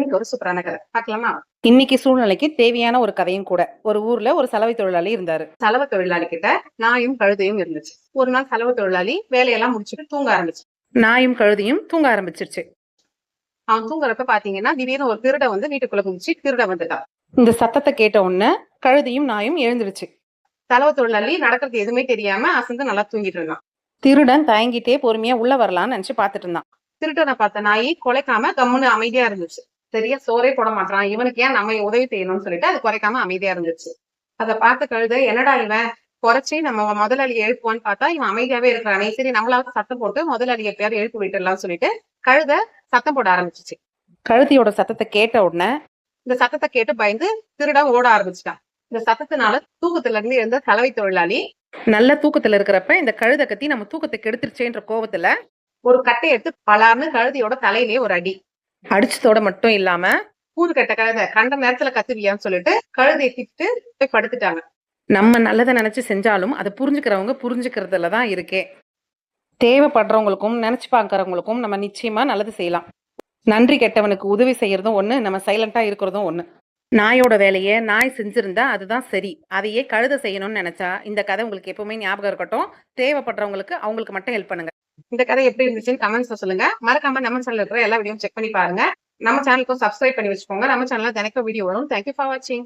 இன்னைக்கு ஒரு சூப்பரான கதை பார்க்கலாமா? இன்னைக்கு சூழ்நிலைக்கு தேவையான ஒரு கதையும் கூட. ஒரு ஊர்ல ஒரு சலவை தொழிலாளி இருந்தாரு. சலவை தொழிலாளி கிட்ட நாயும் கழுதையும் இருந்துச்சு. ஒரு நாள் சலவை தொழிலாளி வேலையெல்லாம் முடிச்சுட்டு தூங்க ஆரம்பிச்சு. நாயும் கழுதையும் தூங்க ஆரம்பிச்சிருச்சு. அவன் தூங்குறப்ப பாத்தீங்கன்னா திடீர்னு ஒரு திருட வந்து வீட்டுக்குள்ள குதிச்சு திருட வந்துட்டான். இந்த சத்தத்தை கேட்ட உடனே கழுதையும் நாயும் எழுந்துருச்சு. சலவை தொழிலாளி நடக்கிறது எதுவுமே தெரியாம அசந்து நல்லா தூங்கிட்டு இருந்தான். திருடன் தயங்கிட்டே பொறுமையா உள்ள வரலாம்னு நினைச்சு பாத்துட்டு இருந்தான். திருடனை பார்த்த நாய் குலைக்காம கம்முன்னு அமைதியா இருந்துச்சு. சரியா சோறே போட மாட்டான், இவனுக்கு ஏன் நம்ம உதவி செய்யணும்னு சொல்லிட்டு அது குறைக்காம அமைதியா இருந்துச்சு. அதை பார்த்த கழுதை, என்னடா இவன் குறைச்சி நம்ம முதலாளியை எழுப்புவான்னு பார்த்தா இவன் அமைதியாவே இருக்கிறானே, சரி நம்மளாவது சத்தம் போட்டு முதலாளியை எப்பயாவது எழுப்பி விட்டுடலாம்னு சொல்லிட்டு கழுதை சத்தம் போட ஆரம்பிச்சிச்சு. கழுதையோட சத்தத்தை கேட்ட உடனே இந்த சத்தத்தை கேட்டு பயந்து திருடன் ஓட ஆரம்பிச்சிட்டான். இந்த சத்தத்தினால தூக்கத்துல இருந்து இருந்த சலவை தொழிலாளி நல்ல தூக்கத்துல இருக்கிறப்ப இந்த கழுதை கத்தி நம்ம தூக்கத்தை கெடுத்துருச்சேன்ற கோவத்துல ஒரு கட்டை எடுத்து பலார்னு கழுதையோட தலையிலேயே ஒரு அடி அடிச்சதோட மட்டும் இல்லாம, கூறு கட்ட கழுதை கண்ட நேரத்துல கத்துவியான்னு சொல்லிட்டு கழுதையை திட்டு போய் படுத்துட்டாங்க. நம்ம நல்லதை நினைச்சு செஞ்சாலும் அதை புரிஞ்சுக்கிறவங்க புரிஞ்சுக்கிறதுல தான் இருக்கே. தேவைப்படுறவங்களுக்கும் நினைச்சு பார்க்கறவங்களுக்கும் நம்ம நிச்சயமா நல்லது செய்யலாம். நன்றி கெட்டவனுக்கு உதவி செய்யறதும் ஒண்ணு, நம்ம சைலண்டா இருக்கிறதும் ஒண்ணு. நாயோட வேலையை நாய் செஞ்சிருந்தா அதுதான் சரி. அதையே கழுதை செய்யணும்னு நினைச்சா இந்த கதை உங்களுக்கு எப்பவுமே ஞாபகம் இருக்கட்டும். தேவைப்படுறவங்களுக்கு அவங்களுக்கு மட்டும் ஹெல்ப் பண்ணுங்க. இந்த கதை எப்படி இருந்துச்சுன்னு கமெண்ட்ஸ்ல சொல்லுங்க. மறக்காம நம்ம சேனல்ல இருக்கிற எல்லா வீடியோவும் செக் பண்ணி பாருங்க. நம்ம சேனலுக்கும் சப்ஸ்கிரைப் பண்ணி வச்சுக்கோங்க. நம்ம சேனல்ல தினைக்கும் வீடியோ வரும். தேங்க்யூ ஃபார் வாட்சிங்.